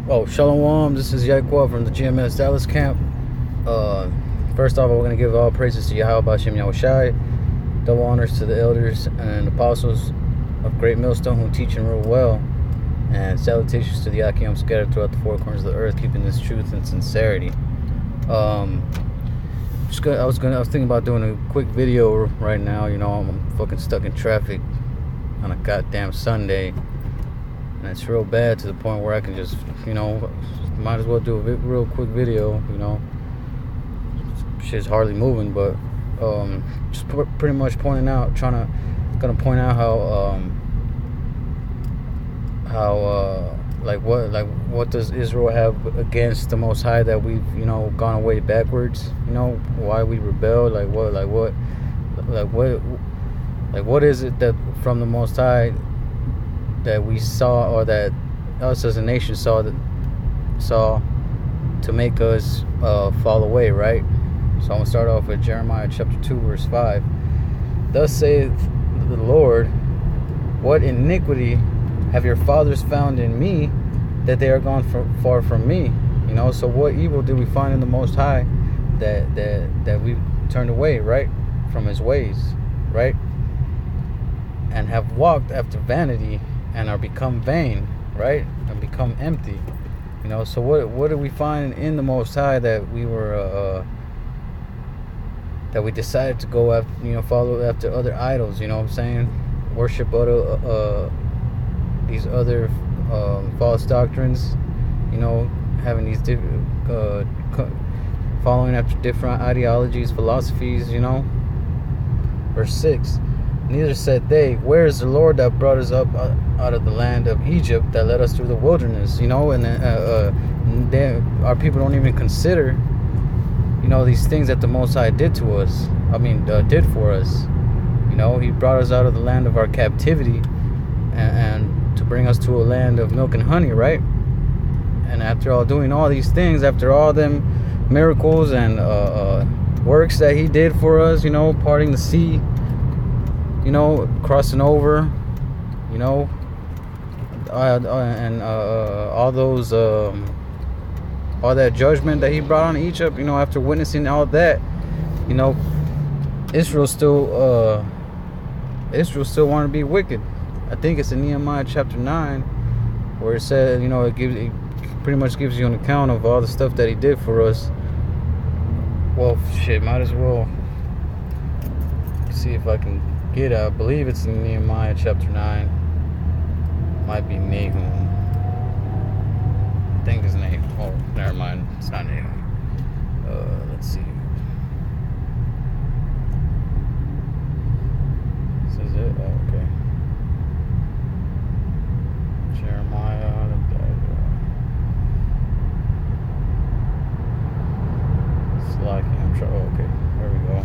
Oh, Shalom, this is YAHAWAH from the GMS Dallas camp. First off, we're going to give all praises to YAHAWASHI and YAHAWASHI. Double honors to the elders and apostles of Great Millstone who teach and rule well. And salutations to the Akim scattered throughout the four corners of the earth, keeping this truth and sincerity. I was thinking about doing a quick video right now. You know, I'm fucking stuck in traffic on a goddamn Sunday. And it's real bad to the point where I can just, might as well do a real quick video, Shit's hardly moving, but just pretty much gonna point out what does Israel have against the Most High that we've, gone away backwards, why we rebelled, what is it that from the Most High that we saw, or that us as a nation saw to make us fall away, right? So I'm gonna start off with Jeremiah chapter 2 verse 5. Thus saith the Lord, what iniquity have your fathers found in me, that they are gone far from me? So what evil did we find in the Most High that we turned away, right, from his ways, right, and have walked after vanity, and are become vain, right, and become empty. So what did we find in the Most High that we were that we decided to go after, follow after other idols? You know what I'm saying? Worship other these other false doctrines. Having these following after different ideologies, philosophies. Verse 6. Neither said they, where is the Lord that brought us up out of the land of Egypt, that led us through the wilderness? And our people don't even consider, these things that the Most High did to us. Did for us. He brought us out of the land of our captivity, and to bring us to a land of milk and honey, right? And after all doing all these things, after all them miracles and works that he did for us, parting the sea, crossing over, and all those, all that judgment that he brought on Egypt, after witnessing all that, Israel still wanted to be wicked. I think it's in Nehemiah chapter 9, where it said, it pretty much gives you an account of all the stuff that he did for us. Well, shit, might as well see if I can get it. I believe it's in Nehemiah chapter 9. Might be Nahum. I think it's Nahum. Oh, never mind. It's not Nahum. Let's see. This is it? Oh, okay. Jeremiah. It's like I'm trying. Oh, okay. There we go.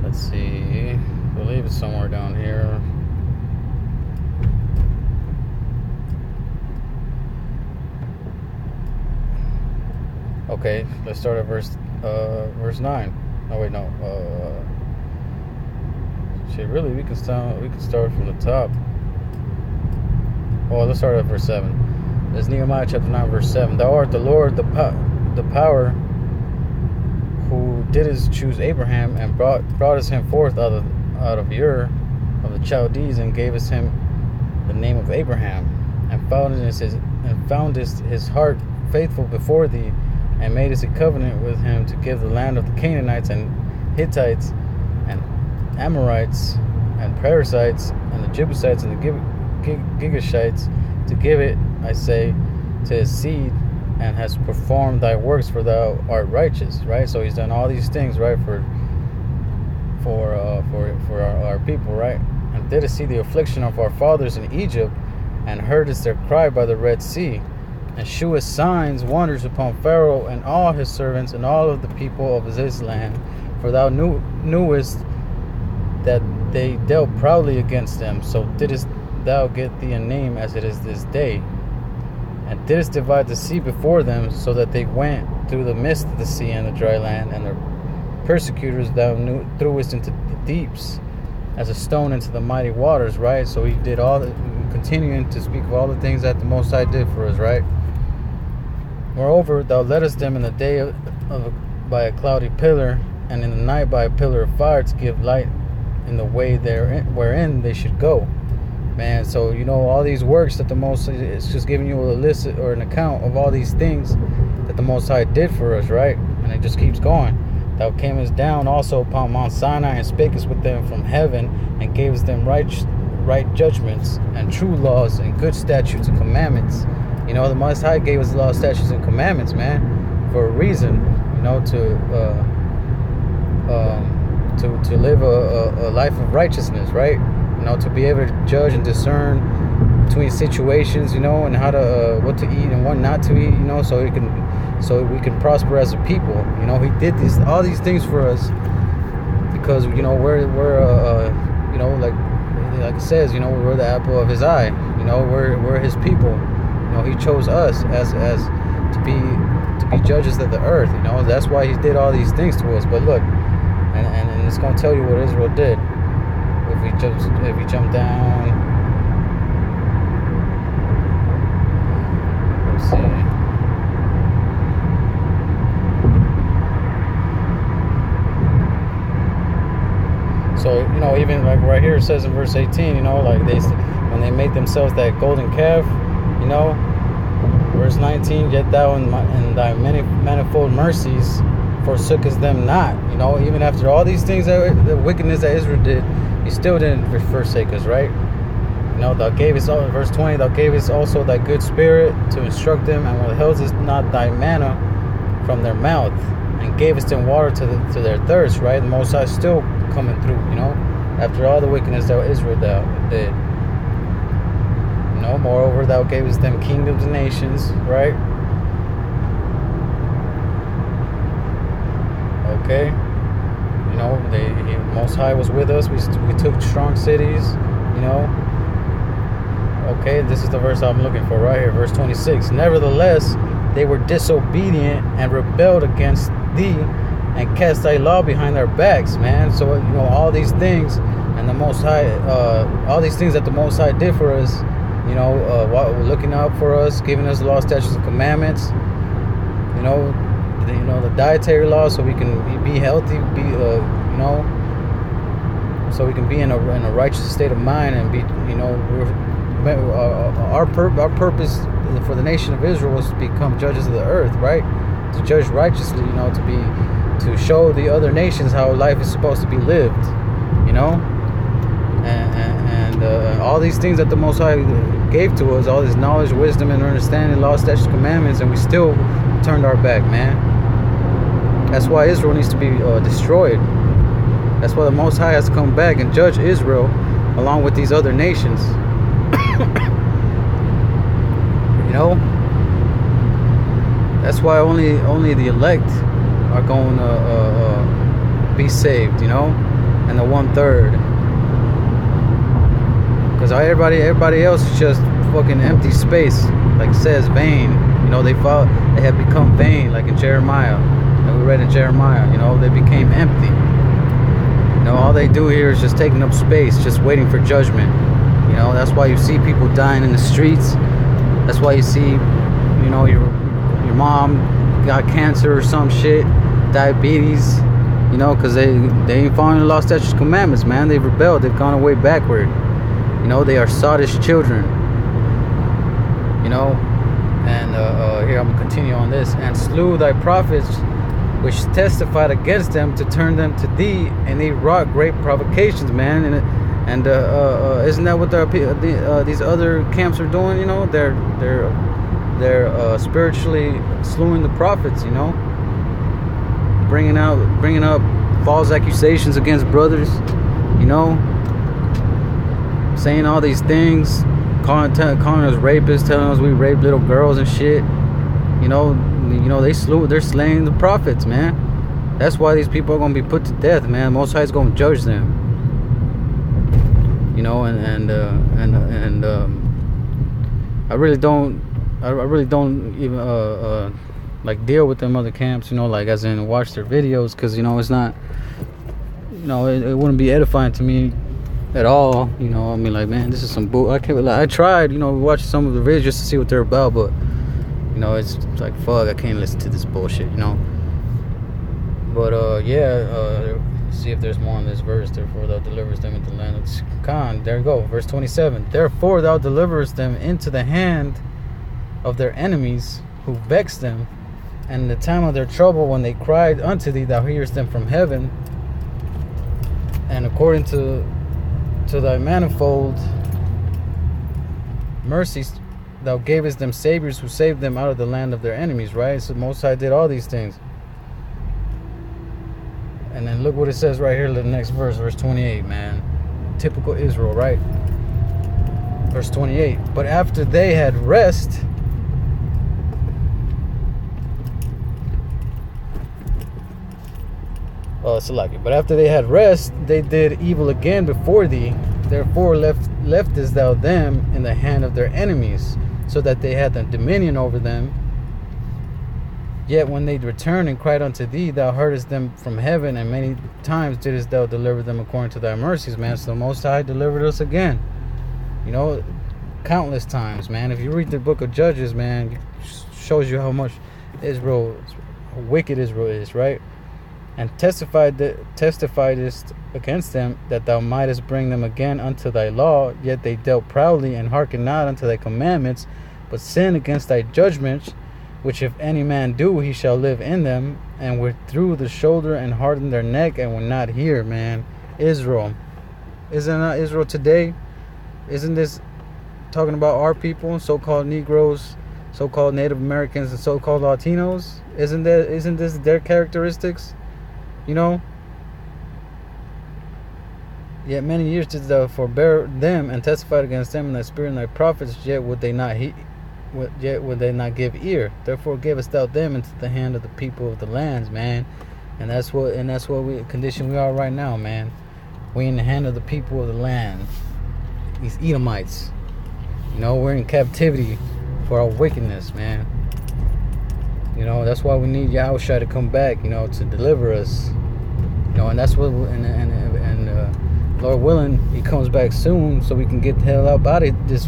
Let's see, I believe it's somewhere down here. Okay, let's start at verse 9. Oh wait, no. Really, we can start from the top. Oh, let's start at verse 7. This is Nehemiah chapter 9, verse 7. Thou art the Lord, the power, who didst choose Abraham, and brought him forth out of Ur of the Chaldees, and gavest him the name of Abraham, and foundest his heart faithful before thee, and madest a covenant with him to give the land of the Canaanites and Hittites and Amorites and Perizzites and the Jebusites and the Girgashites, to give it, I say, to his seed, and has performed thy works, for thou art righteous, right? So he's done all these things, right, for our people, right? And didst see the affliction of our fathers in Egypt, and heardest their cry by the Red Sea, and shewest signs, wonders upon Pharaoh and all his servants and all of the people of his land. For thou knewest that they dealt proudly against them, so didst thou get thee a name as it is this day, and didst divide the sea before them, so that they went through the midst of the sea and the dry land, and their persecutors thou threwest into the deeps, as a stone into the mighty waters, right? So he did all the, continuing to speak of all the things that the Most High did for us, right? Moreover, thou leddest them in the day by a cloudy pillar, and in the night by a pillar of fire, to give light in the way wherein they should go. Man, so all these works that the Most High, it's just giving you a list or an account of all these things that the Most High did for us, right? And it just keeps going. Thou camest down also upon Mount Sinai, and spakest with them from heaven, and gavest them right judgments and true laws and good statutes and commandments. The Most High gave us laws, statutes, and commandments, man, for a reason. To live a life of righteousness, right? To be able to judge and discern between situations, and how to what to eat and what not to eat, so we can prosper as a people. He did all these things for us because we're like it says, we're the apple of his eye. We're his people. He chose us as to be judges of the earth. That's why he did all these things to us. But look, and it's gonna tell you what Israel did. If we jump down, let's see. So even like right here it says in verse 18, like when they made themselves that golden calf, verse 19, yet thou in thy manifold mercies forsookest them not. Even after all these things, the wickedness that Israel did, he still didn't forsake us, right? Thou gavest, verse 20, thou gavest also thy good spirit to instruct them, and withheldest not thy manna from their mouth, and gavest them water to their thirst, right? The Most High still coming through, after all the wickedness that Israel did. Moreover, thou gavest them kingdoms and nations, right? Okay. The Most High was with us. We took strong cities, Okay, this is the verse I'm looking for right here, verse 26. Nevertheless, they were disobedient and rebelled against thee, and cast thy law behind their backs, man. So all these things, and the Most High, all these things that the Most High did for us, looking out for us, giving us law, statutes, and commandments. The dietary law, so we can be healthy, so we can be in a righteous state of mind, and be, our purpose for the nation of Israel was to become judges of the earth, right? To judge righteously, to show the other nations how life is supposed to be lived, and all these things that the Most High gave to us, all this knowledge, wisdom, and understanding, law, statutes, commandments, and we still turned our back, man. That's why Israel needs to be destroyed. That's why the Most High has to come back and judge Israel along with these other nations. That's why only the elect are going to be saved, and the 1/3. Because everybody else is just fucking empty space, like it says, vain. They have become vain, like in Jeremiah. And we read in Jeremiah, they became empty. All they do here is just taking up space, just waiting for judgment. That's why you see people dying in the streets. That's why you see, your mom got cancer or some shit, diabetes, because they ain't following the law, statutes, commandments, man. They've rebelled. They've gone away backward. They are sottish children. And here I'm going to continue on this. And slew thy prophets, which testified against them, to turn them to thee, and they wrought great provocations, man. And isn't that what these other camps are doing? They're spiritually slewing the prophets. Bringing up false accusations against brothers. Saying all these things, calling us rapists, telling us we rape little girls and shit. They're slaying the prophets, man. That's why these people are going to be put to death, man. Most High is going to judge them. I really don't even like deal with them other camps, like as in watch their videos, because it's not, it wouldn't be edifying to me at all. You know, I mean, like, man, this is some bull. I can't. Like, I tried, you know, watch some of the videos just to see what they're about, but you know, it's like, fuck, I can't listen to this bullshit. You know. But yeah, see if there's more on this verse. Therefore, thou deliverest them into the land of Khan. There you go, verse 27. Therefore, thou deliverest them into the hand of their enemies who vex them, and in the time of their trouble, when they cried unto thee, thou hearest them from heaven. And according to thy manifold mercies, thou gavest them saviors who saved them out of the land of their enemies. Right? So Most High did all these things. And then look what it says right here, the next verse, verse 28, man. Typical Israel, right? Verse 28. But after they had rest, but after they had rest, they did evil again before thee. Therefore leftest thou them in the hand of their enemies, so that they had the dominion over them. Yet when they returned and cried unto thee, thou heardest them from heaven, and many times didst thou deliver them according to thy mercies, man. So the Most High delivered us again. You know, countless times, man. If you read the book of Judges, man, it shows you how much wicked Israel is, right? And testifiedest against them, that thou mightest bring them again unto thy law. Yet they dealt proudly, and hearkened not unto thy commandments, but sinned against thy judgments, which if any man do, he shall live in them, and withdrew the shoulder and hardened their neck, and will not hear, man. Israel. Isn't that Israel today? Isn't this talking about our people, so-called Negroes, so-called Native Americans, and so-called Latinos? Isn't this their characteristics? You know? Yet many years did thou forbear them, and testified against them in thy spirit and thy prophets, yet would they not not give ear. Therefore gavest thou them into the hand of the people of the lands, man. And that's what condition we are right now, man. We in the hand of the people of the land. These Edomites. You know, we're in captivity for our wickedness, man. You know, that's why we need Yahawashi to come back, you know, to deliver us. You know, and that's what Lord willing, he comes back soon, so we can get the hell out of this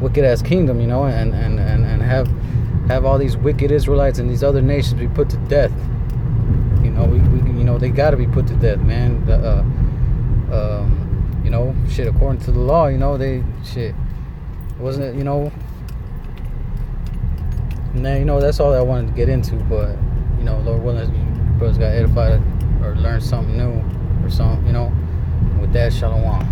wicked ass kingdom, you know, and have all these wicked Israelites and these other nations be put to death. You know, we you know, they got to be put to death, man. You know, shit, according to the law, you know, wasn't it, you know. And then, you know, that's all I wanted to get into, but you know, Lord willing, brothers got edified or learned something new or something, you know. With that, shalom.